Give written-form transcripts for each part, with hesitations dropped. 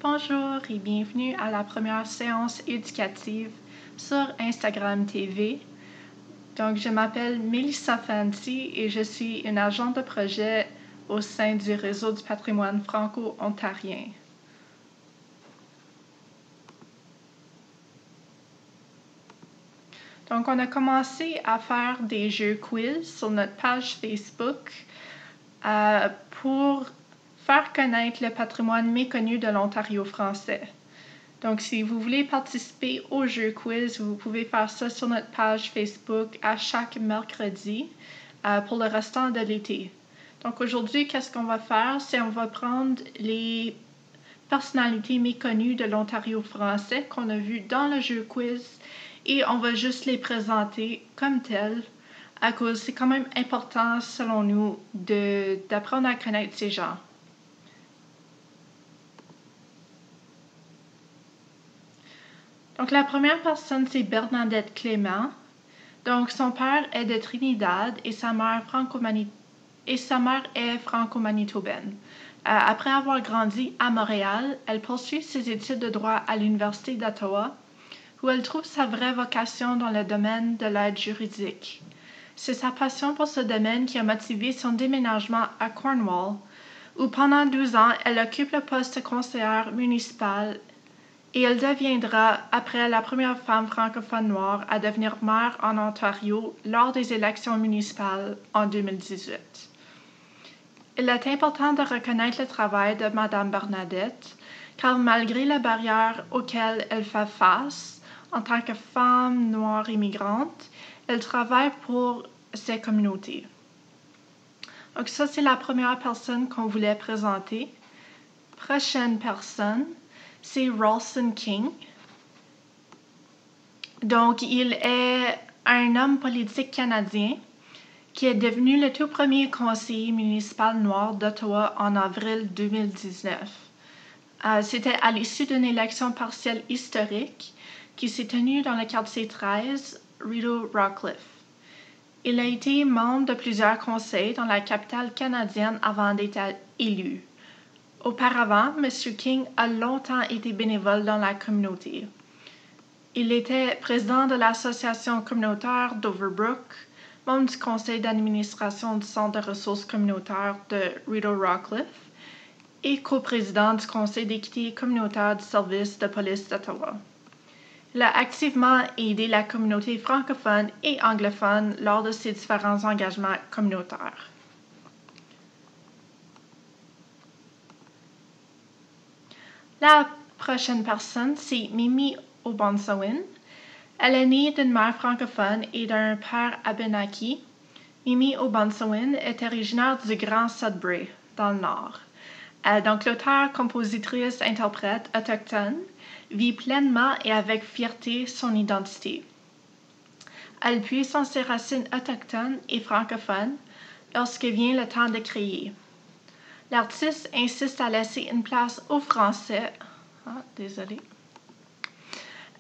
Bonjour et bienvenue à la première séance éducative sur Instagram TV. Donc, je m'appelle Melissa Fanti et je suis une agente de projet au sein du Réseau du patrimoine franco-ontarien. Donc, on a commencé à faire des jeux quiz sur notre page Facebook pour faire connaître le patrimoine méconnu de l'Ontario français. Donc, si vous voulez participer au jeu quiz, vous pouvez faire ça sur notre page Facebook à chaque mercredi pour le restant de l'été. Donc, aujourd'hui, qu'est-ce qu'on va faire? C'est on va prendre les personnalités méconnues de l'Ontario français qu'on a vues dans le jeu quiz et on va juste les présenter comme telles à cause c'est quand même important, selon nous, d'apprendre à connaître ces gens. Donc, la première personne, c'est Bernadette Clément. Donc, son père est de Trinidad et sa mère est franco-manitobaine. Après avoir grandi à Montréal, elle poursuit ses études de droit à l'Université d'Ottawa, où elle trouve sa vraie vocation dans le domaine de l'aide juridique. C'est sa passion pour ce domaine qui a motivé son déménagement à Cornwall, où pendant 12 ans, elle occupe le poste de conseillère municipale et elle deviendra, après la première femme francophone noire à devenir maire en Ontario lors des élections municipales en 2018. Il est important de reconnaître le travail de Mme Bernadette, car malgré les barrières auxquelles elle fait face en tant que femme noire immigrante, elle travaille pour ses communautés. Donc ça, c'est la première personne qu'on voulait présenter. Prochaine personne, c'est Ralston King. Donc, il est un homme politique canadien qui est devenu le tout premier conseiller municipal noir d'Ottawa en avril 2019. C'était à l'issue d'une élection partielle historique qui s'est tenue dans le quartier 13, Rideau-Rockcliffe. Il a été membre de plusieurs conseils dans la capitale canadienne avant d'être élu. Auparavant, M. King a longtemps été bénévole dans la communauté. Il était président de l'association communautaire d'Overbrook, membre du conseil d'administration du Centre de ressources communautaires de Rideau-Rockcliffe et coprésident du conseil d'équité communautaire du service de police d'Ottawa. Il a activement aidé la communauté francophone et anglophone lors de ses différents engagements communautaires. La prochaine personne, c'est Mimi Obansawin. Elle est née d'une mère francophone et d'un père Abenaki. Mimi Obansawin est originaire du Grand Sudbury, dans le Nord. Donc, l'auteure, compositrice, interprète autochtone vit pleinement et avec fierté son identité. Elle puise dans ses racines autochtones et francophones lorsque vient le temps de créer. L'artiste insiste à laisser une place au français.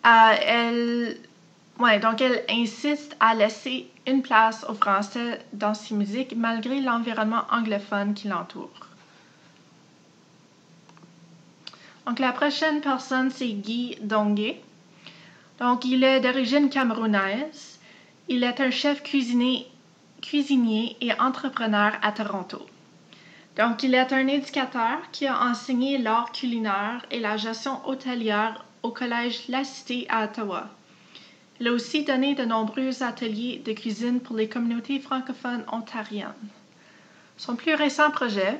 Elle insiste à laisser une place au français dans ses musiques malgré l'environnement anglophone qui l'entoure. Donc, la prochaine personne, c'est Guy Dongé. Donc, il est d'origine camerounaise. Il est un chef cuisinier et entrepreneur à Toronto. Donc, il est un éducateur qui a enseigné l'art culinaire et la gestion hôtelière au Collège La Cité à Ottawa. Il a aussi donné de nombreux ateliers de cuisine pour les communautés francophones ontariennes. Son plus récent projet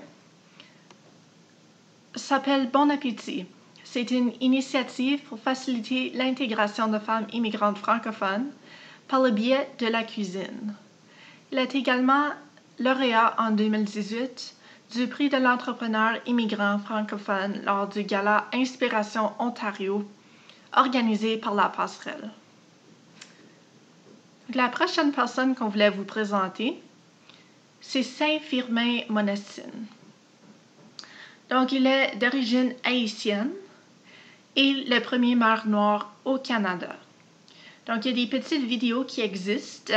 s'appelle Bon Appétit. C'est une initiative pour faciliter l'intégration de femmes immigrantes francophones par le biais de la cuisine. Il est également lauréat en 2018 du prix de l'entrepreneur immigrant francophone lors du gala Inspiration Ontario, organisé par la Passerelle. La prochaine personne qu'on voulait vous présenter, c'est Saint-Firmin Monestine. Donc, il est d'origine haïtienne et le premier maire noir au Canada. Donc, il y a des petites vidéos qui existent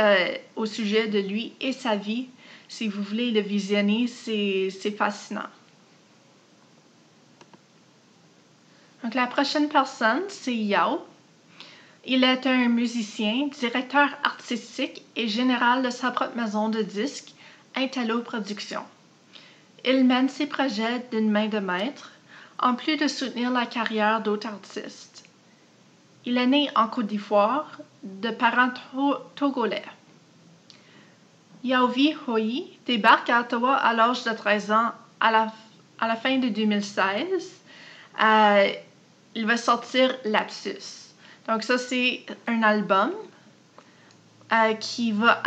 au sujet de lui et sa vie. Si vous voulez le visionner, c'est fascinant. Donc, la prochaine personne, c'est Yao. Il est un musicien, directeur artistique et général de sa propre maison de disques, Intello Productions. Il mène ses projets d'une main de maître, en plus de soutenir la carrière d'autres artistes. Il est né en Côte d'Ivoire, de parents togolais. Yaovi Hoi débarque à Ottawa à l'âge de 13 ans à la fin de 2016. Il va sortir Lapsus. Donc ça, c'est un album qui va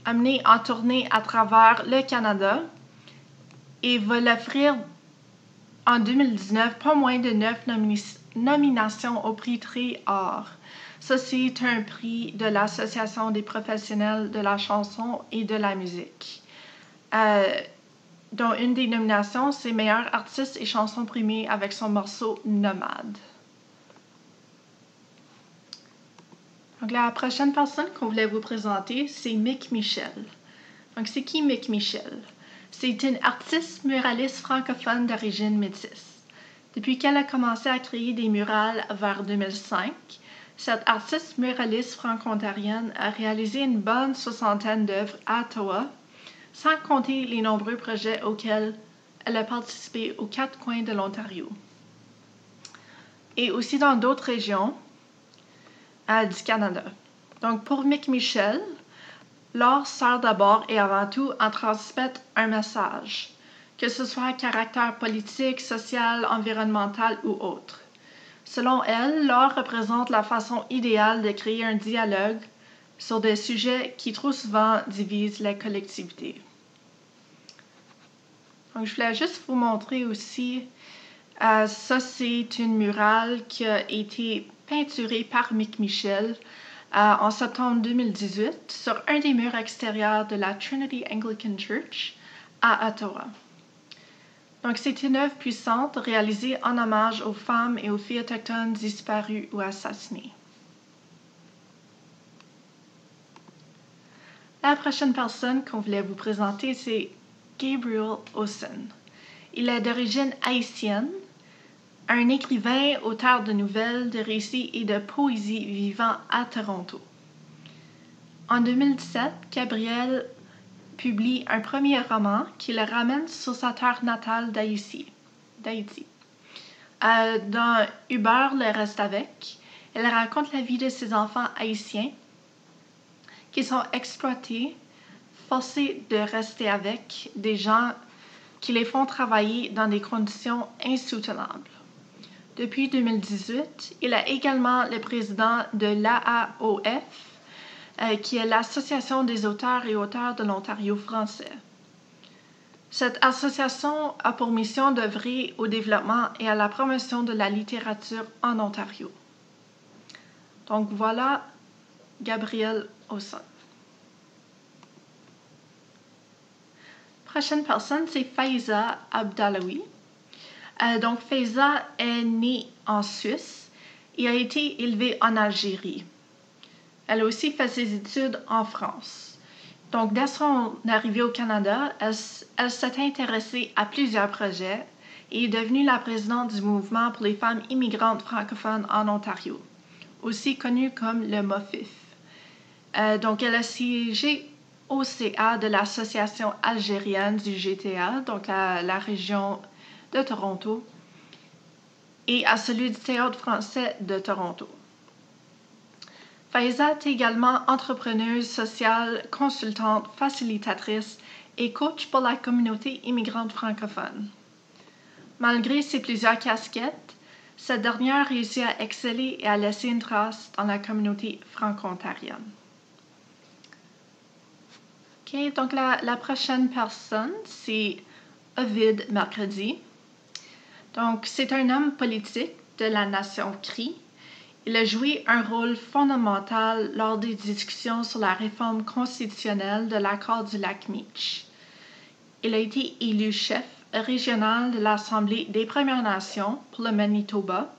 amener en tournée à travers le Canada et va l'offrir en 2019 pas moins de 9 nominations au prix Tré-Or. Ça, c'est un prix de l'Association des professionnels de la chanson et de la musique, dont une des nominations, c'est meilleur artiste et chanson primée avec son morceau Nomade. Donc, la prochaine personne qu'on voulait vous présenter, c'est Mick Michel. Donc, c'est qui Mick Michel? C'est une artiste muraliste francophone d'origine métisse. Depuis qu'elle a commencé à créer des murales vers 2005, cette artiste muraliste franco-ontarienne a réalisé une bonne soixantaine d'œuvres à Ottawa, sans compter les nombreux projets auxquels elle a participé aux 4 coins de l'Ontario. Et aussi dans d'autres régions du Canada. Donc pour Mick Michel, l'art sert d'abord et avant tout à transmettre un message, que ce soit à caractère politique, social, environnemental ou autre. Selon elle, l'art représente la façon idéale de créer un dialogue sur des sujets qui trop souvent divisent la collectivité. Donc, je voulais juste vous montrer aussi, ça c'est une murale qui a été peinturée par Mick Michel en septembre 2018 sur un des murs extérieurs de la Trinity Anglican Church à Ottawa. Donc, c'est une œuvre puissante réalisée en hommage aux femmes et aux filles autochtones disparues ou assassinées. La prochaine personne qu'on voulait vous présenter, c'est Gabriel Hossan. Il est d'origine haïtienne, un écrivain, auteur de nouvelles, de récits et de poésie vivant à Toronto. En 2017, Gabriel publie un premier roman qui le ramène sur sa terre natale d'Haïti. Dans Hubert le reste avec, elle raconte la vie de ses enfants haïtiens qui sont exploités, forcés de rester avec des gens qui les font travailler dans des conditions insoutenables. Depuis 2018, il est également le président de l'AAOF, qui est l'Association des auteurs et auteurs de l'Ontario français. Cette association a pour mission d'œuvrer au développement et à la promotion de la littérature en Ontario. Donc voilà Gabriel Hossan. Prochaine personne, c'est Faiza Abdallaoui. Donc Faiza est née en Suisse et a été élevée en Algérie. Elle a aussi fait ses études en France. Donc, dès son arrivée au Canada, elle s'est intéressée à plusieurs projets et est devenue la présidente du mouvement pour les femmes immigrantes francophones en Ontario, aussi connu comme le MOFIF. Donc, elle a siégé au CA de l'Association algérienne du GTA, donc la région de Toronto, et à celui du Théâtre français de Toronto. Faiza est également entrepreneuse sociale, consultante, facilitatrice et coach pour la communauté immigrante francophone. Malgré ses plusieurs casquettes, cette dernière réussit à exceller et à laisser une trace dans la communauté franco-ontarienne. OK, donc la prochaine personne, c'est Ovid Mercredi. Donc, c'est un homme politique de la nation Cri. Il a joué un rôle fondamental lors des discussions sur la réforme constitutionnelle de l'accord du lac Meech. Il a été élu chef régional de l'Assemblée des Premières Nations pour le Manitoba,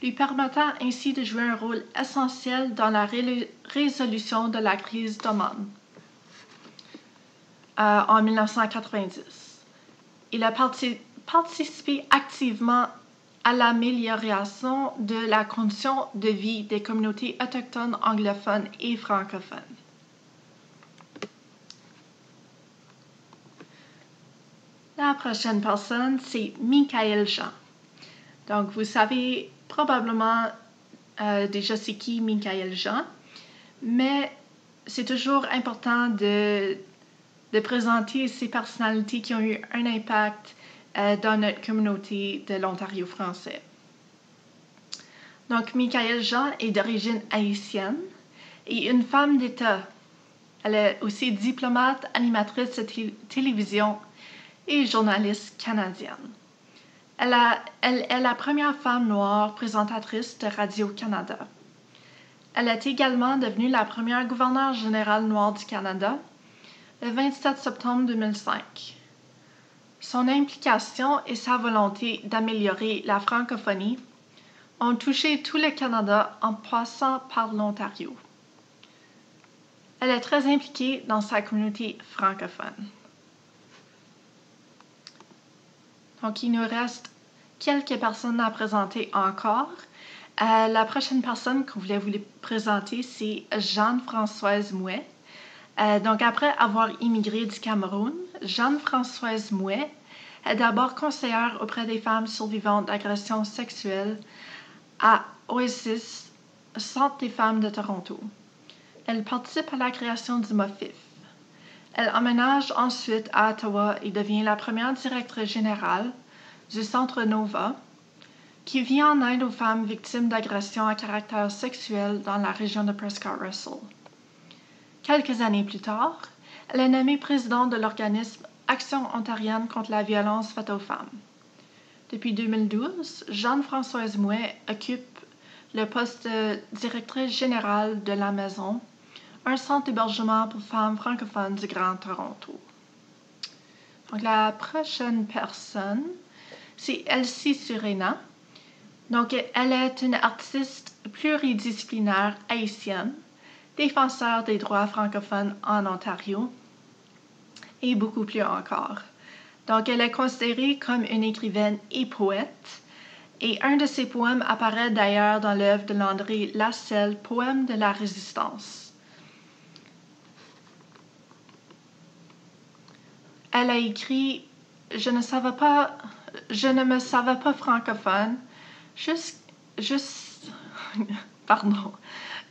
lui permettant ainsi de jouer un rôle essentiel dans la résolution de la crise d'Oman en 1990. Il a participé activement à l'amélioration de la condition de vie des communautés autochtones anglophones et francophones. La prochaine personne, c'est Michaël Jean. Donc, vous savez probablement déjà c'est qui Michaël Jean, mais c'est toujours important de présenter ces personnalités qui ont eu un impact dans notre communauté de l'Ontario français. Donc, Michaël Jean est d'origine haïtienne et une femme d'État. Elle est aussi diplomate, animatrice de télévision et journaliste canadienne. Elle est la première femme noire présentatrice de Radio-Canada. Elle est également devenue la première gouverneure générale noire du Canada le 27 septembre 2005. Son implication et sa volonté d'améliorer la francophonie ont touché tout le Canada en passant par l'Ontario. Elle est très impliquée dans sa communauté francophone. Donc, il nous reste quelques personnes à présenter encore. La prochaine personne qu'on voulait vous présenter, c'est Jeanne-Françoise Mouet. Donc, après avoir immigré du Cameroun, Jeanne-Françoise Mouet est d'abord conseillère auprès des femmes survivantes d'agressions sexuelles à Oasis, Centre des femmes de Toronto. Elle participe à la création du MOFIF. Elle emménage ensuite à Ottawa et devient la première directrice générale du Centre Nova, qui vient en aide aux femmes victimes d'agressions à caractère sexuel dans la région de Prescott-Russell. Quelques années plus tard, elle est nommée présidente de l'organisme Action ontarienne contre la violence faite aux femmes. Depuis 2012, Jeanne-Françoise Mouet occupe le poste de directrice générale de La Maison, un centre d'hébergement pour femmes francophones du Grand Toronto. Donc, la prochaine personne, c'est Elsie Surena. Donc, elle est une artiste pluridisciplinaire haïtienne, défenseur des droits francophones en Ontario et beaucoup plus encore. Donc, elle est considérée comme une écrivaine et poète, et un de ses poèmes apparaît d'ailleurs dans l'œuvre de Landry Lasselle, Poème de la Résistance. Elle a écrit « Je ne me savais pas francophone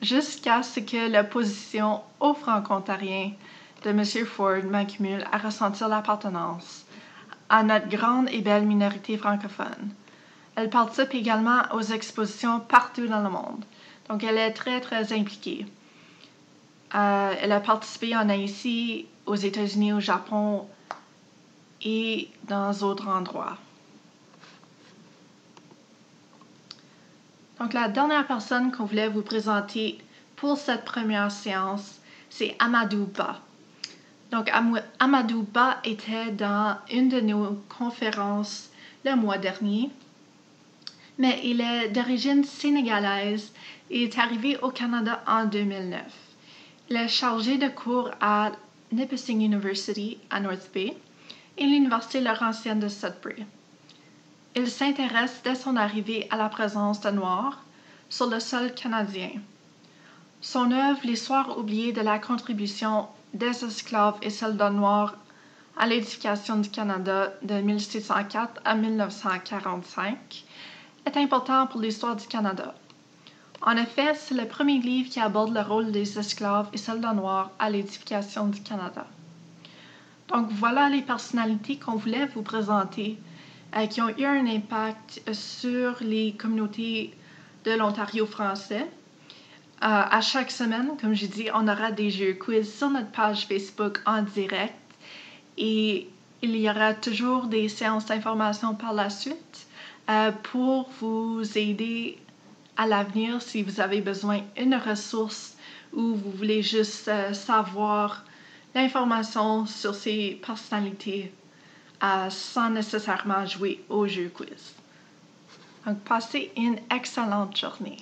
jusqu'à ce que l'opposition aux franco-ontariens de M. Ford m'accumule à ressentir l'appartenance à notre grande et belle minorité francophone. » Elle participe également aux expositions partout dans le monde. Donc, elle est très, très impliquée. Elle a participé en Haïti, aux États-Unis, au Japon et dans d'autres endroits. Donc, la dernière personne qu'on voulait vous présenter pour cette première séance, c'est Amadou Ba. Donc, Amadou Ba était dans une de nos conférences le mois dernier, mais il est d'origine sénégalaise et est arrivé au Canada en 2009. Il est chargé de cours à Nipissing University à North Bay et l'Université Laurentienne de Sudbury. Il s'intéresse dès son arrivée à la présence de Noirs sur le sol canadien. Son œuvre « L'histoire oubliée de la contribution des esclaves et soldats noirs à l'édification du Canada de 1604 à 1945 » est important pour l'histoire du Canada. En effet, c'est le premier livre qui aborde le rôle des esclaves et soldats noirs à l'édification du Canada. Donc voilà les personnalités qu'on voulait vous présenter qui ont eu un impact sur les communautés de l'Ontario français. À chaque semaine, comme j'ai dit, on aura des jeux quiz sur notre page Facebook en direct et il y aura toujours des séances d'information par la suite pour vous aider à l'avenir si vous avez besoin d'une ressource ou vous voulez juste savoir l'information sur ces personnalités sans nécessairement jouer au jeu quiz. Donc, passez une excellente journée.